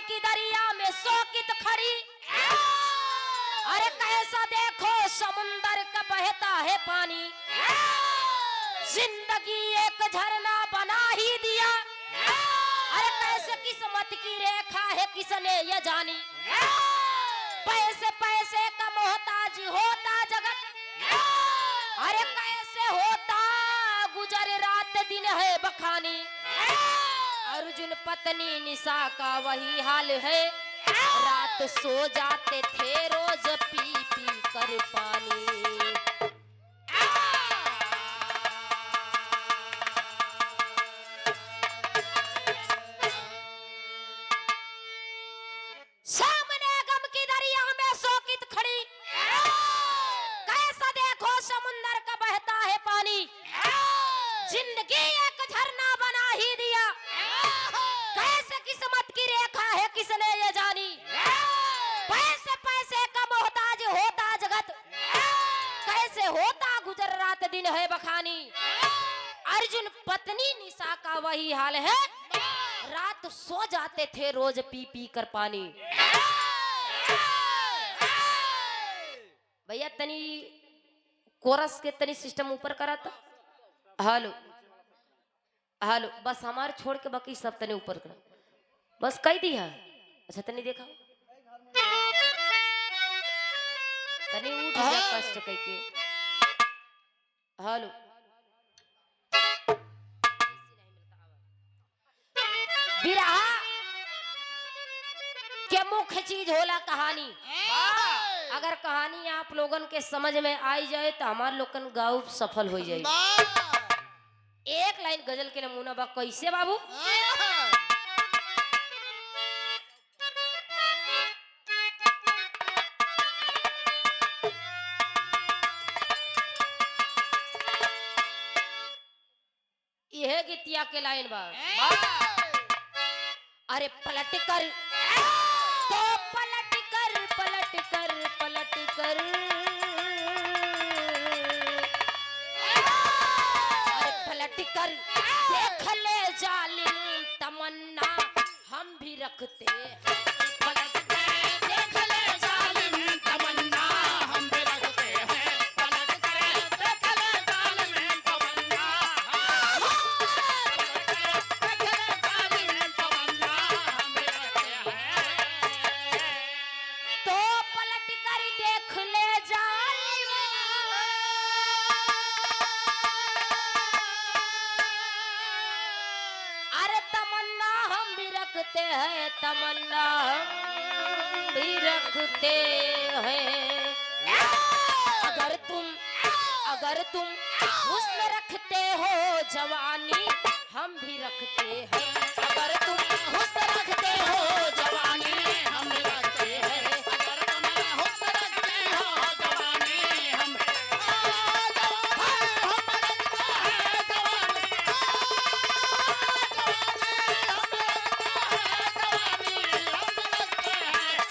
की दरिया में शोकित खड़ी, अरे कैसा देखो समुंदर का बहता है पानी, जिंदगी एक झरना बना ही दिया, अरे कैसे किस्मत की रेखा है किसने ये जानी, पैसे पैसे का मोहताज होता जगत, अरे कैसे होता गुजर रात दिन है बखानी, अर्जुन पत्नी निशा का वही हाल है, रात सो जाते थे रोज पी पी कर पानी। सामने गम की दरिया में शोकित खड़ी, कैसा देखो समुंदर का बहता है पानी, जिंदगी एक झरना बना ही दिया, कैसे किस्मत की रेखा है किसने ये जानी, पैसे पैसे का मोहताज होता जगत, कैसे होता गुजर रात दिन है बखानी, अर्जुन पत्नी निशा का वही हाल है, रात सो जाते थे रोज पी पी कर पानी। भैया तनी कोरस के तनी सिस्टम ऊपर करा था, हेलो हेलो, बस हमारे छोड़ के बाकी सब तने ऊपर करा, बस कह दिया। अच्छा तनी देखा तनी उठ जा कष्ट कह के, हेलो बिरहा के मुख्य चीज होला कहानी, अगर कहानी आप लोगन के समझ में आई जाए तो हमार लोगन गाँव सफल हो जाए। एक लाइन गजल के नमूना बा, कैसे बाबू, यह गीतिया के लाइन बा, अरे पलट कर तो पलट कर पलट कर पलट कर, अरे पलट कर देख ले जालिम तमन्ना हम भी रखते हैं, पलट कर देख ले जालिम तमन्ना हम भी रखते हैं, पलट कर देख ले जालिम तमन्ना, तो पलट कर देख ले जालिम, अरे तमन्ना हम भी रखते हैं, तमन्ना हम भी रखते हैं, अगर तुम हुस्न रखते हो जवानी हम भी रखते हैं, अगर तुम हुस्न रखते हो जवानी हम भी रखते हैं, अगर तुम हुस्न रखते हो जवानी हम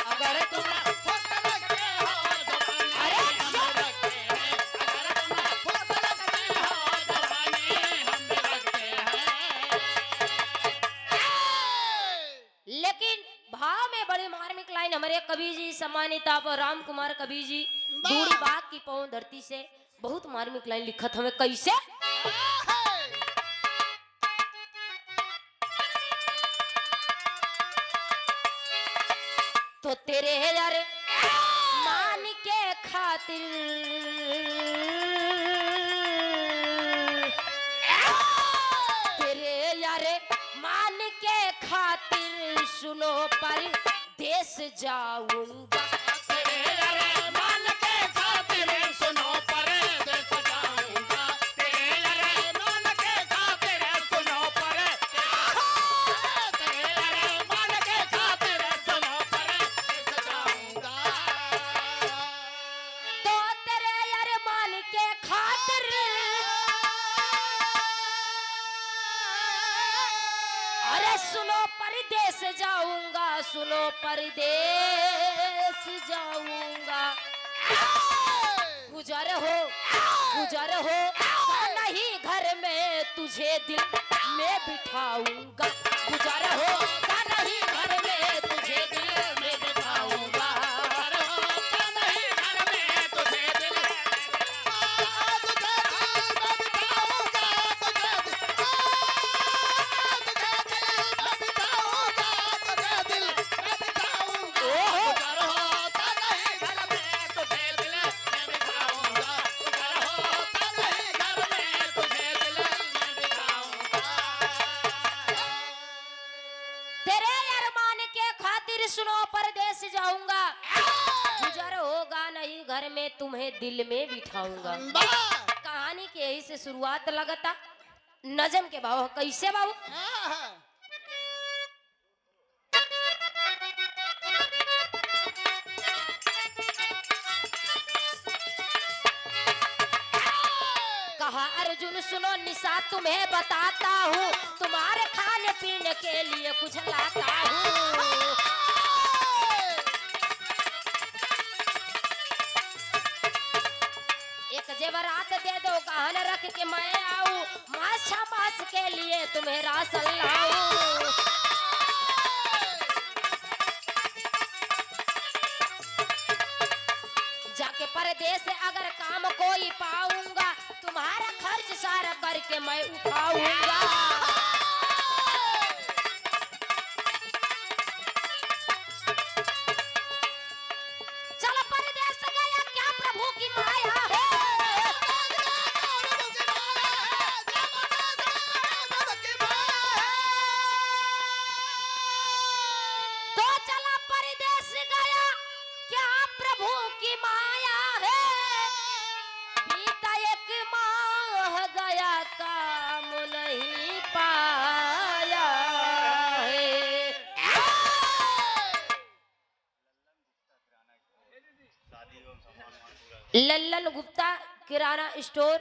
अगर तुम हुस्न रखते हो जवानी, अरे लेकिन भाव में बड़ी मार्मिक लाइन हमारे कवि जी सम्मानित आप राम कुमार कवि जी दूरी बाग की पवन धरती से बहुत मार्मिक लाइन लिखत हमें, कैसे, तो तेरे यारे मान के खातिर, तेरे यारे मान के खातिर सुनो पर देश जाऊंगा, तेरे यारे मान के खातिर सुनो पर देश जाऊंगा, तेरे यारे मान के खातिर सुनो पर, तेरे यारे मान के खातिर सुनो पर देश जाऊंगा, तो तेरे यारे मान के खातिर, अरे सुनो परदेश जाऊंगा, सुनो परदेश जाऊंगा, गुजर हो नहीं घर में तुझे दिल में बिठाऊंगा, गुजर हो नहीं घर में तुझे जाऊंगा, गुजर होगा नहीं घर में, तुम्हें दिल में बिठाऊंगा। कहानी की यही से शुरुआत लगता। नजम के भाव कैसे बाबू? कहा अर्जुन सुनो निशा तुम्हें बताता हूँ, तुम्हारे खाने पीने के लिए कुछ लाता हूँ। एक जेवरात दे दो गहन रख के मैं आऊँ, मास मास के लिए तुम्हें राशन लाऊं। जाके परदेस अगर काम कोई पाऊंगा, तुम्हारा खर्च सारा करके मैं उठाऊंगा। चलो परदेस गया क्या प्रभु की माया है। तो चला परदेस गया क्या प्रभु की माया है। बीता एक माह गया काम नहीं पाया है। लल्लन गुप्ता किराना स्टोर,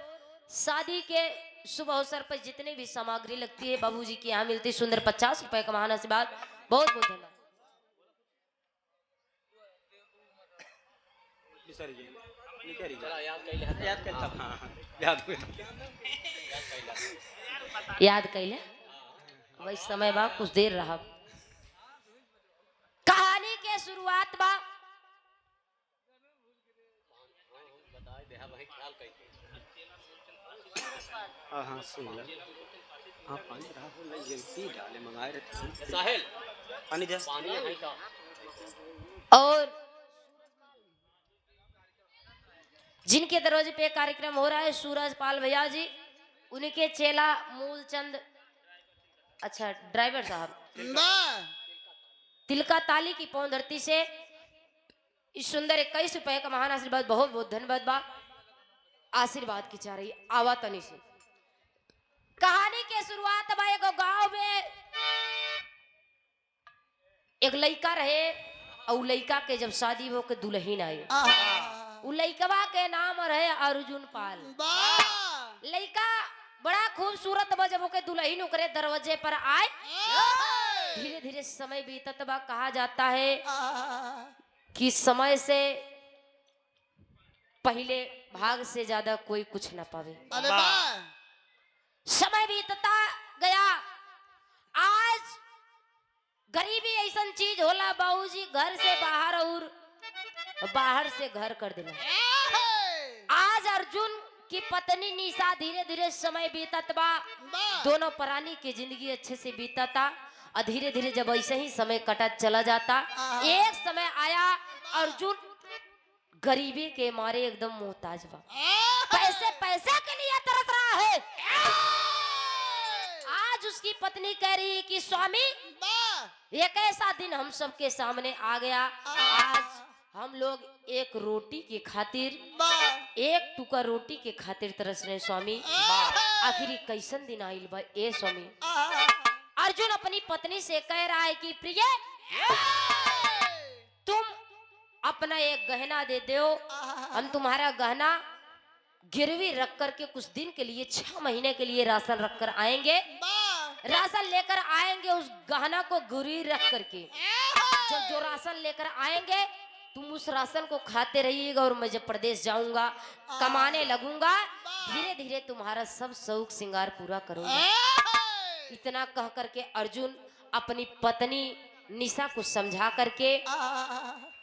शादी के शुभ अवसर पर जितने भी सामग्री लगती है बाबूजी के यहाँ मिलती है। सुंदर 50 रुपए का महान आशीर्वाद, बहुत बहुत धन्यवाद। याद कैले वही समय बा, कुछ देर रहा। कहानी के शुरुआत बा। हाँ सुन ले। हाँ पानी रहा हो ले जल्दी डाले मंगाए रहे साहिल पानी दे पानी। और जिनके दरवाजे पे कार्यक्रम हो रहा है सूरज पाल भैया जी, उनके चेला मूलचंद, अच्छा ड्राइवर साहब, तिलका ताली की पौन धरती से इस सुंदर 21 रुपए का महान आशीर्वाद, बहुत बहुत धन्यवाद बा। आशीर्वाद की चाह रही आवा तनी से। कहानी के शुरुआत बा। एगो गांव में एक लड़का रहे और लड़का के जब शादी हो के दुल्हन आई, उ लड़कवा के नाम रहे अर्जुन पाल। लड़का बड़ा खूबसूरत बा। जब ओके दुल्हन ओकरे दरवाजे पर आए, धीरे धीरे समय बीतत बा। कहा जाता है कि समय से पहले भाग से ज्यादा कोई कुछ ना पावे। समय बीतता गया। आज गरीबी ऐसा चीज होला बाबूजी, घर से बाहर और बाहर से घर कर देना। आज अर्जुन की पत्नी निशा, धीरे धीरे समय बीतत बा। दोनों प्राणी की जिंदगी अच्छे से बीतता और धीरे धीरे जब ऐसे ही समय कटत चला जाता, एक समय आया अर्जुन गरीबी के मारे एकदम मोहताज बा। पैसे पैसे के लिए तरस रहा है। आज उसकी पत्नी कह रही है कि स्वामी एक ऐसा दिन हम सबके सामने आ गया। आज हम लोग एक रोटी के खातिर, एक टुकड़ा रोटी के खातिर तरस रहे स्वामी। आखिर कैसन दिन आइल बा ए स्वामी। अर्जुन अपनी पत्नी से कह रहा है कि प्रिय तुम अपना एक गहना दे दो, हम तुम्हारा गहना गिरवी रख करके कुछ दिन के लिए 6 महीने के लिए राशन रख कर आएंगे। राशन लेकर आएंगे, उस गहना को गिरवी रख करके जब जो राशन लेकर आएंगे तुम उस राशन को खाते रहिएगा और मैं जब प्रदेश जाऊंगा कमाने लगूंगा, धीरे धीरे तुम्हारा सब शौक श्रृंगार पूरा करूंगा। इतना कह करके अर्जुन अपनी पत्नी निशा को समझा करके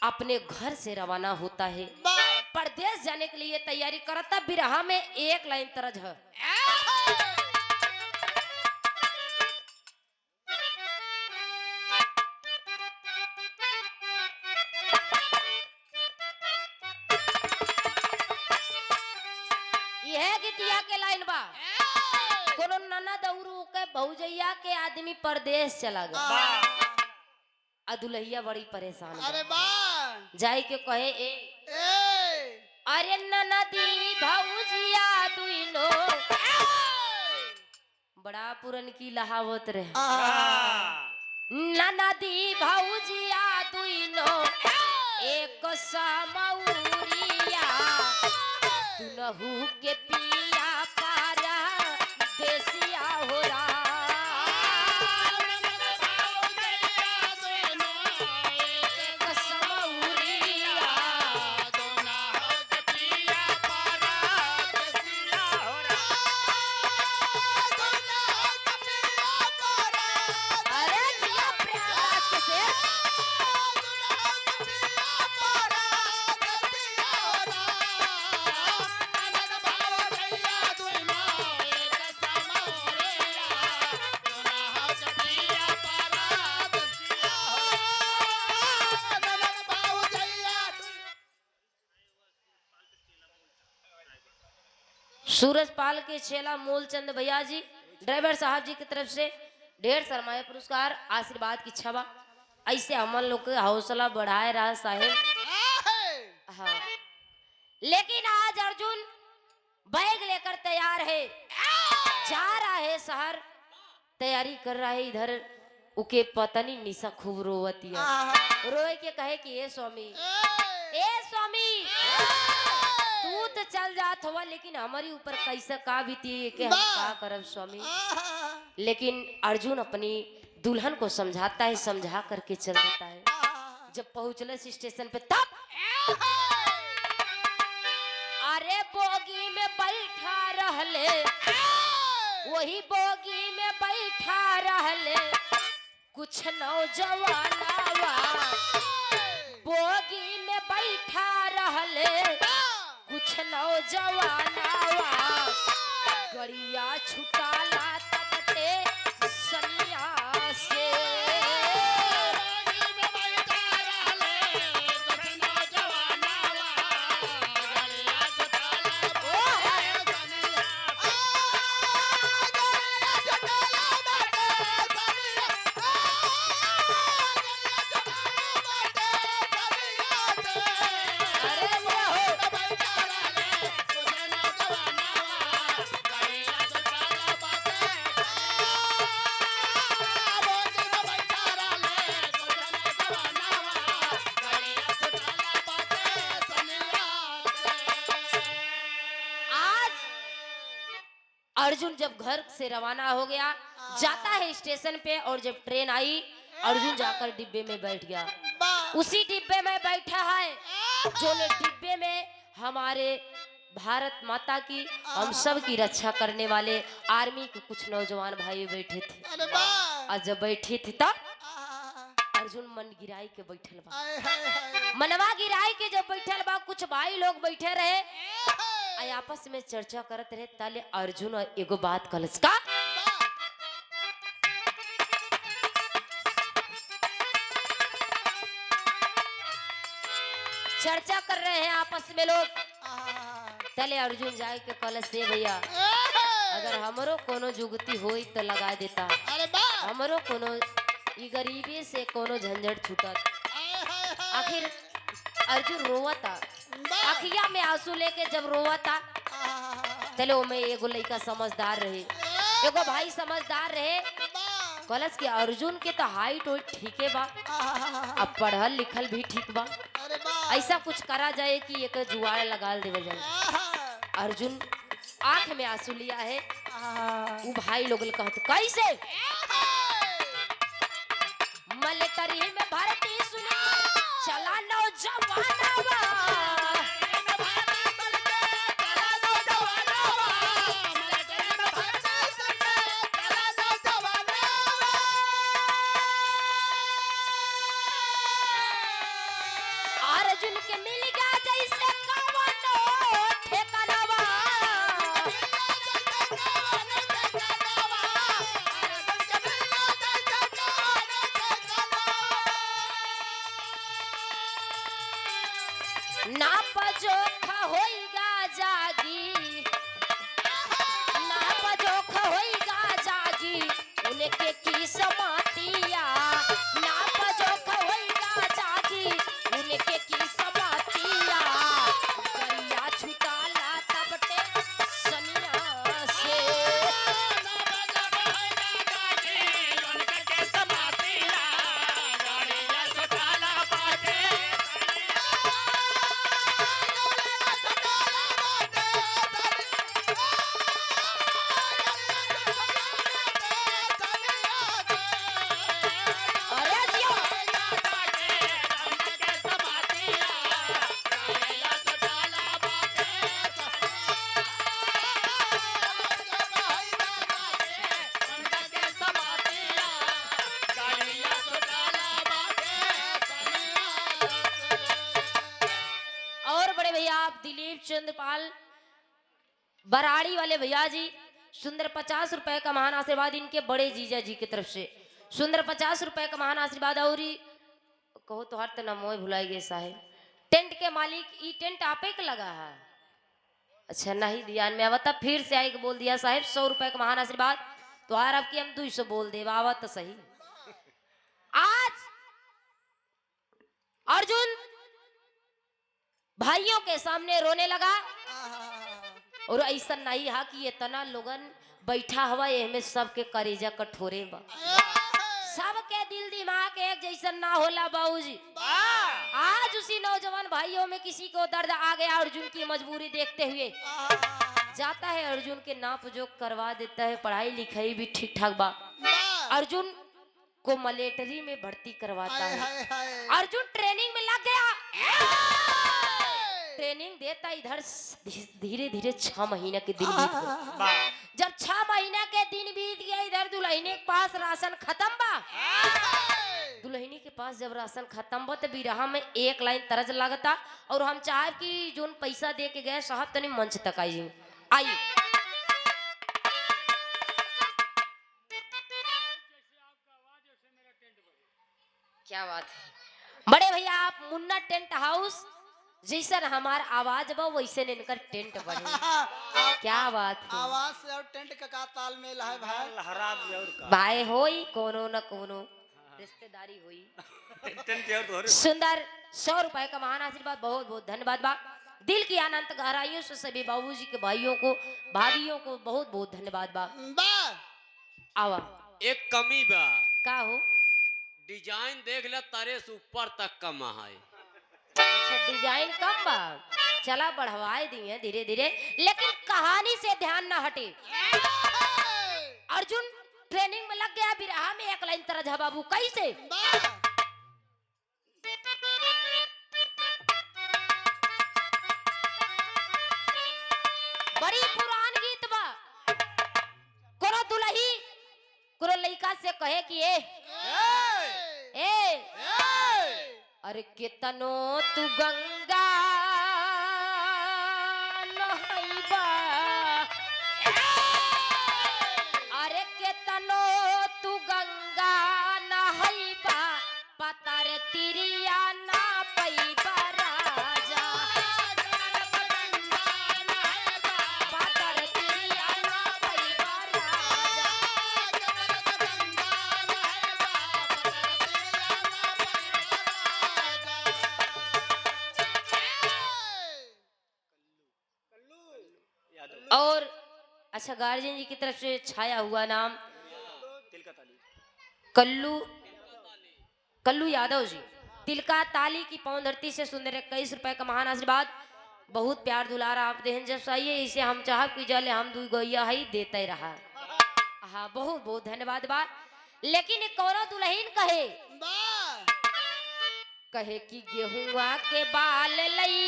अपने घर से रवाना होता है। परदेश जाने के लिए तैयारी करता। बिरहा में एक लाइन तरज है। यह गीतिया के लाइन बा। कोनो ननद औरू के भौजैया के आदमी परदेश चला गया। अदुलहिया बड़ी परेशान बा। अरे वाह जाई के कहे ए ए अरे ननदी भौजिया दुइनो बड़ा पुरन की लहावत रहे। ननदी भौजिया दुइनो एक समौरिया दुनहु के पिया पारा देसिया हो रहा। सूरजपाल के चेला मूलचंद भैया जी ड्राइवर साहब जी की तरफ से ढेर सरमाया पुरस्कार आशीर्वाद की छवा ऐसे हमन लोग के हौसला बढ़ाए रहा साहेब। हाँ लेकिन आज अर्जुन बैग लेकर तैयार है, जा रहा है शहर, तैयारी कर रहा है। इधर उके पत्नी निशा खूब रोवती है, रोए के कहे कि ए स्वामी तू तो चल जात हुआ लेकिन हमारी ऊपर कैसा का बीती के हम का करब स्वामी। लेकिन अर्जुन अपनी दुल्हन को समझाता है, समझा करके चल देता है। जब पहुंचले स्टेशन पे तब अरे बोगी में बैठा रहले, वही बोगी में बैठा रहले कुछ नौजवानवा, बोगी में बैठा रहले कुछ नौजवानवा, गड़िया छुटाला तबटे सनिया से। अर्जुन जब घर से रवाना हो गया, जाता है स्टेशन पे, और जब ट्रेन आई अर्जुन जाकर डिब्बे में बैठ गया। उसी डिब्बे में बैठा है जो डिब्बे में हमारे भारत माता की, हम सब की रक्षा करने वाले आर्मी के कुछ नौजवान भाई बैठे थे। और जब बैठे थे तब अर्जुन मन गिराई के बैठल बा, मनवा गिराई के जब बैठल बा, कुछ भाई लोग बैठे रहे आपस में चर्चा करत रहे। ताले अर्जुन एगो बात कहलस का, चर्चा कर रहे हैं आपस में लोग। ताले अर्जुन जाए के कहलस से भैया अगर हमरो कोनो जुगती होई तो लगा देता, हमरो कोनो ई गरीबी से कोनो झंझट छूटत। आखिर अर्जुन रोवता, अखिया में आंसू लेके जब रोवता, चलो मैं एगो लड़का समझदार रहे, एगो भाई समझदार रहे, कॉलेज के अर्जुन के तो हाइट हो ठीक है बा, अब पढ़ल लिखल भी ठीक बा, ऐसा कुछ करा जाए कि एक जुआड़ लगा देवे जाए। अर्जुन आंख में आंसू लिया है, वो भाई लोग कहते कैसे मिलिट्री में भर्ती सुनी चला नौजवानवा, अर्जुन के मिल गया जैसे कवनो ठेकानवा, नाप जोखा होइगा जागी, नाप जोखा होइगा जागी, उनके की समातिया, नाप जोखा ऑफ दिलीप चंद्रपाल बराड़ी वाले भैया जी सुंदर 50 रुपए का महान आशीर्वाद इनके बड़े जीजा जी की तरफ से सुंदर 50 रुपए का महान आशीर्वाद। और कहो तो हर तना मोह भुलाई गए साहेब टेंट के मालिक ई टेंट आपे के लगा है। अच्छा नहीं ध्यान में आवता फिर से आई के बोल दिया साहेब 100 रुपए का महान आशीर्वाद तो यार आपकी हम 200 बोल दे आवत तो सही। आज अर्जुन भाइयों के सामने रोने लगा और ऐसा नहीं है कि इतना लोगन बैठा हुआ ये में सबके करेजा कठोरे बा सबके दिल दिमाग एक जैसा ना होला बाबूजी। आज उसी नौजवान भाइयों में किसी को दर्द आ गया अर्जुन की मजबूरी देखते हुए जाता है अर्जुन के नाप जोक करवा देता है पढ़ाई लिखाई भी ठीक ठाक बा अर्जुन को मिलिट्री में भर्ती करवाता है। अर्जुन ट्रेनिंग में लग गया ट्रेनिंग देता इधर धीरे धीरे 6 महीने के दिन बीत गए। जब 6 महीने के दिन बीत गए इधर दुल्हनी के पास राशन खत्म बा दुल्हनी के पास जब राशन खत्म बा तो बिरहा में एक लाइन तरज लगता और हम चाहे कि जोन पैसा दे के गए साहब तनी मंच तक आई क्या बात है बड़े भैया आप मुन्ना टेंट हाउस जैसा हमार आवाज बा वैसे इनकर टेंट बने क्या बात है आवाज से और टेंट का तालमेल है भाई लहरा दिया और का भाई होई कोनो न कोनो रिश्तेदारी हुई टेंट और तोहरे सुंदर 100 रुपए का महान आशीर्वाद बहुत बहुत धन्यवाद बा दिल की अनंत गहराइयों से सभी बाबूजी के भाइयों को भाभियों को बहुत बहुत धन्यवाद बा आवा एक कमी बा का हो डिजाइन देख ले तारे से ऊपर तक कम है अच्छा डिजाइन कम बा चला बढ़वाए दिए धीरे धीरे लेकिन कहानी से ध्यान ना हटे। अर्जुन ट्रेनिंग में लग गया बिरहा में एक लाइन तरह बाबू कैसे बड़ी पुरान गीत बा कोनो दुल्ही कोनो लड़का से कहे कि ए अरे केतनो तू गंगा नहैबा अरे केतनो तू गंगा नहैबा पतर तिरिया ना पैबा राजा पतर तिरिया ना पैबा राजा और अच्छा गार्जियन जी की तरफ से छाया हुआ नाम कल्लू यादव जी तिलका ताली की पवन धरती से सुंदर 21 रुपए का महान आशीर्वाद बहुत प्यार दुलारा आप देहन जब चाहिए इसे हम चाह कि जले हम दू गैया ही देते रहा हाँ बहुत बहुत धन्यवाद बा लेकिन एक कौनो दुल्हन कहे कि गेहुआ के बाल लई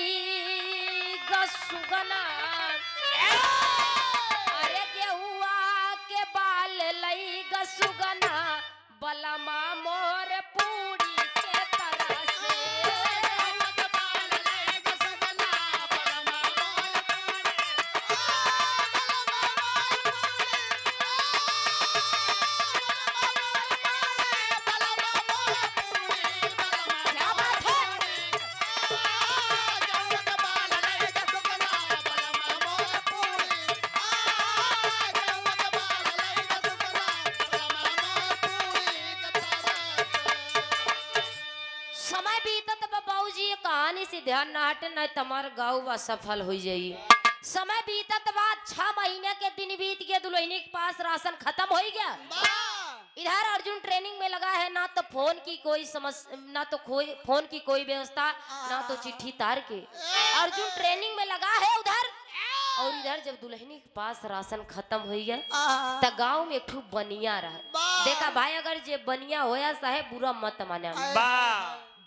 गसुगना अरे गेहुआ के बाल लई गसुगना बलमा मोर पूरी के तरह से क्या बात है समय बीतत बा बाबूजी ये कहानी से ध्यान ना हटे न तुम्हार गाँव असफल हो जाई। समय बीतत बाद 6 महीने के दिन बीत गए दुल्हनी के पास राशन खत्म हो गया। इधर अर्जुन ट्रेनिंग में लगा है ना तो फोन की कोई समस्या ना तो फोन की कोई व्यवस्था ना तो चिट्ठी तार के अर्जुन ट्रेनिंग में लगा है उधर और इधर जब दुल्हनी के पास राशन खत्म हो गया तो गाँव में एक ठू बनिया रहा। देखा भाई अगर जे बनिया होया साहे बुरा मत माने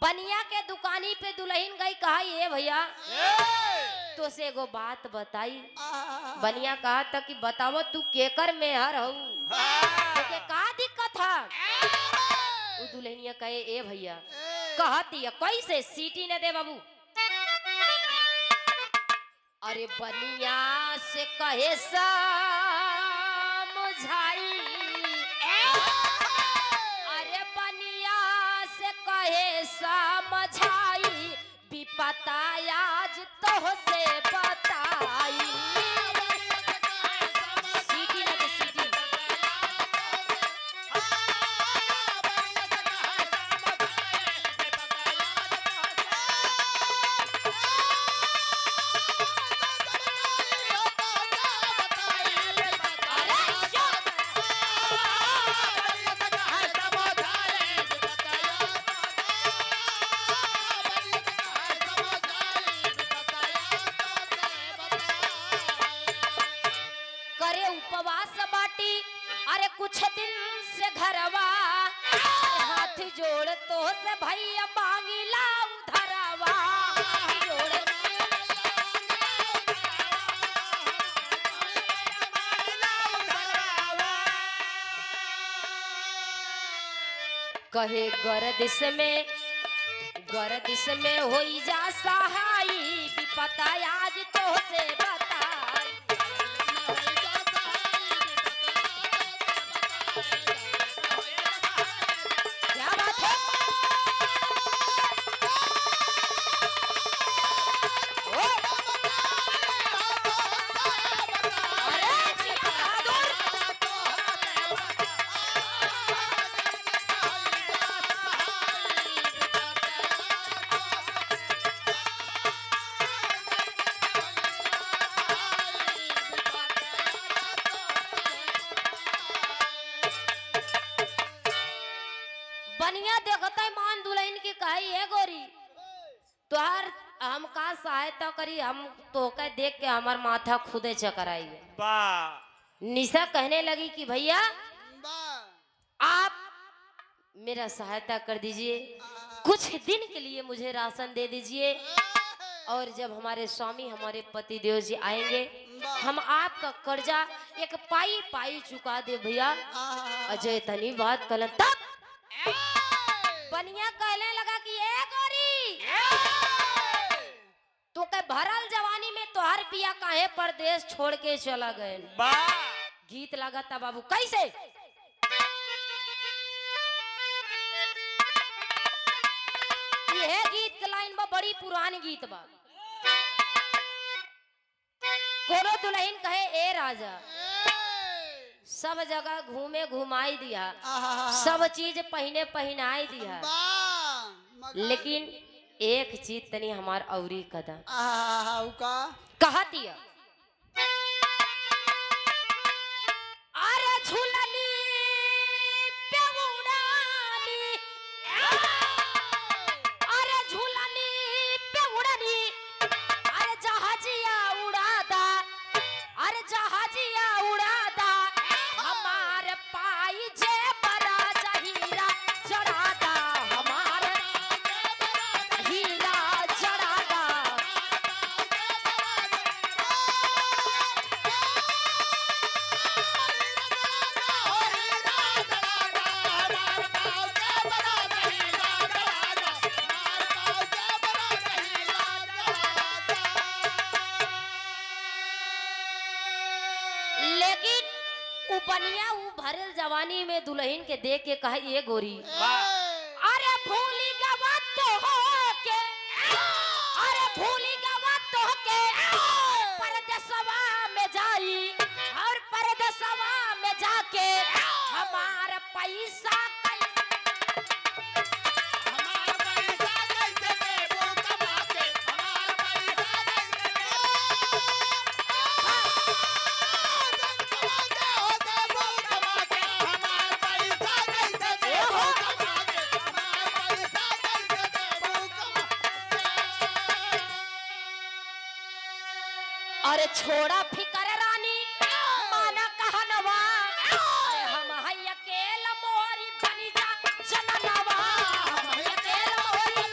बनिया के दुकानी पे दुल्हन गई कहा ये भैया तो से एगो बात बताई। बनिया कहा था कि बताओ तू केकर में हर हऊ तो का दिक्कत है। वो दुल्हनिया कहे ए भैया कहती है कैसे सीटी न दे बाबू अरे बनिया से कहे समझाई, अरे बनिया से कहे समझाई, विपता आज तो से बताई। सीटी लगे सीटी। करे उपवास बाटी, अरे कुछ दिन से घरवा, हाथ जोड़ तो से भैया मांगिला उधरवा। कहे गर्दिश में होई जा सहाई, विपता आज तो से बताई। क्या बात है? ओ! अरे जी बहादुर! बनिया देखता है मान दुल्हन की कही है गोरी, तुहार हम का सहायता करी, हम तो के देख के हमार माथा खुदे चकराई। निशा कहने लगी कि भैया आप मेरा सहायता कर दीजिए, कुछ दिन के लिए मुझे राशन दे दीजिए, और जब हमारे स्वामी हमारे पति देव जी आएंगे, हम आपका कर्जा एक पाई पाई चुका दे भैया। अजय तनी बात कलन तब बनिया कहने लगा कि ए गोरी, तो के भरल जवानी में तोहर पिया काहे परदेश छोड़ के चला गए। गीत लगा था बाबू कैसे? यह गीत का लाइन बा बड़ी पुरानी गीत बा। कोनो दुल्हन कहे ए राजा, सब जगह घूमे घुमाई दिया, सब चीज पहने पहनाई दिया, लेकिन एक चीज तनी हमार औरी कदम कहा दिया। अरे झूलनी पे उड़ानी, अरे झूलनी पे उड़ानी, अरे जहाजिया उड़ादा, अरे जहाजिया उड़ादा, हमारे पाई जे बड़ा जहीरा चढ़ादा, हमारे हीरा चढ़ादा। लेकिन उ बनिया उ भरल जवानी में दुल्हन के देख के कहा ये गोरी, अरे भूली गवा तो हो के, अरे भूली गवा तो के, परदेसवा में जाई, और परदेसवा में जाके हमारा पैसा अरे छोड़ा फिकर रानी माना कहनवा, अरे हम है अकेला मोरी बनी जा जननवा, हम है अकेला मोरी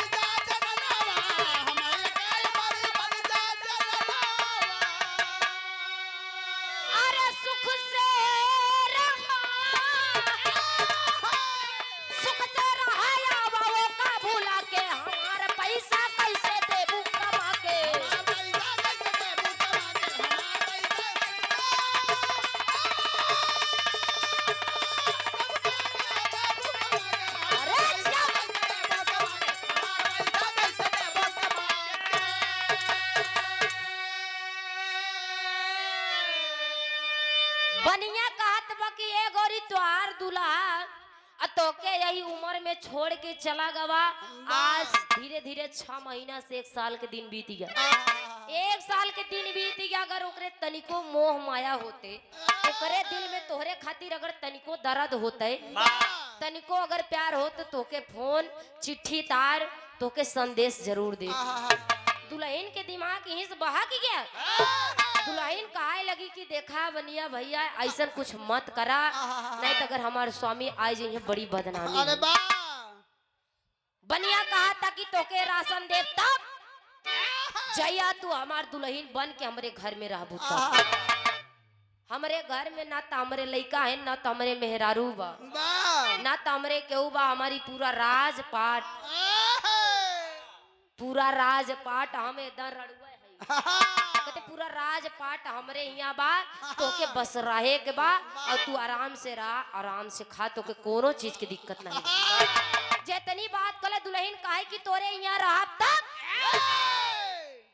अरे सुख से रहा, सुख से रहाया बाबू का भूला के, हमारा पैसा कैसे देबू कमा के। तोके यही उम्र में छोड़ के चला गवा। आज धीरे धीरे 6 महीना से 1 साल के दिन बीत गया। 1 साल के दिन बीत गया। अगर ओकरे तनिको मोह माया होते, ओकरे दिल में तोहरे खातिर अगर तनिको दर्द होते, तनिको अगर प्यार हो तो तोके फोन चिट्ठी तार तोके संदेश जरूर दे। दुल्हन के दिमाग यहीं से बहा के गया। दुल्हन कहे लगी कि देखा बनिया भैया ऐसा कुछ मत करा, नहीं तो अगर हमारे स्वामी आए जाइए बड़ी बदनामी है। बनिया कहा था कि तोके राशन दे तब जया तू हमार दुल्हन बन के हमरे घर में रहबू। हमरे घर में ना तो हमरे लइका है, ना तो हमरे मेहरारू बा, ना तो हमरे केहू बा। हमारी पूरा राजपाट हमें दर रड़ुआ है। कहते पूरा राजपाट हमरे यहाँ बा, तोके बस रहे के बा और तू आराम से रहा, आराम से खा, तोके कोनो चीज की दिक्कत नहीं। जितनी बात कले दुल्हन काहे कि तोरे यहाँ रहा तब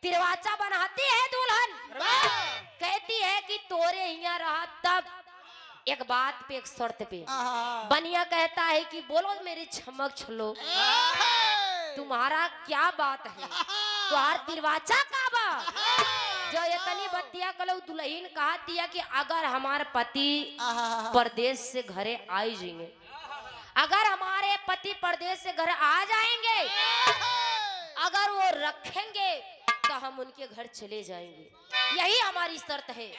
तिरवाचा बनाती है दुल्हन। कहती है कि तोरे यहाँ रहा तब एक बात पे, एक शर्त पे। बनिया कहता है कि बोलो मेरे चमक छलो, तुम्हारा क्या बात है, तुम्हार तिरवाचा का बा? जो इतनी बत्तियां कलो दुल्हन कहा दिया कि अगर हमारे पति परदेश से घरे आई जाएंगे, अगर हमारे पति परदेश से घर आ जाएंगे, अगर वो रखेंगे तो हम उनके घर चले जाएंगे, यही हमारी शर्त है।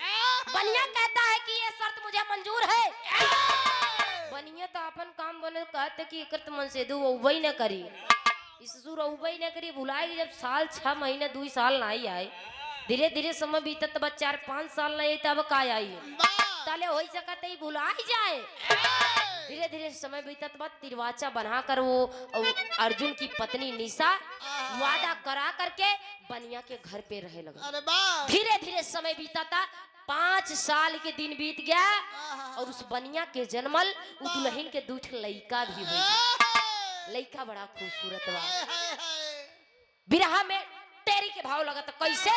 बनिया कहता है कि ये शर्त मुझे मंजूर है। बनिया तो अपन काम बने कहते कि एक मन से दू वही न करी, ससुर वही न करी, भुलाई। जब साल 6 महीने 2 साल नहीं आए, धीरे धीरे समय बीतत बा 4-5 साल नहीं तब का आई ताले हो सकते ही भुला ही जाए। धीरे धीरे समय बीतत बाद तिरवाचा बनाकर वो अर्जुन की पत्नी निशा वादा करा करके बनिया के घर पे रहे लगा। धीरे धीरे समय बीता था, 5 साल के दिन बीत गया और उस बनिया के जन्मल उस दुल्हन के 2 लड़का भी हुई। लड़का बड़ा खूबसूरत बा। बिरहा में तेरी के भाव लगा था कैसे?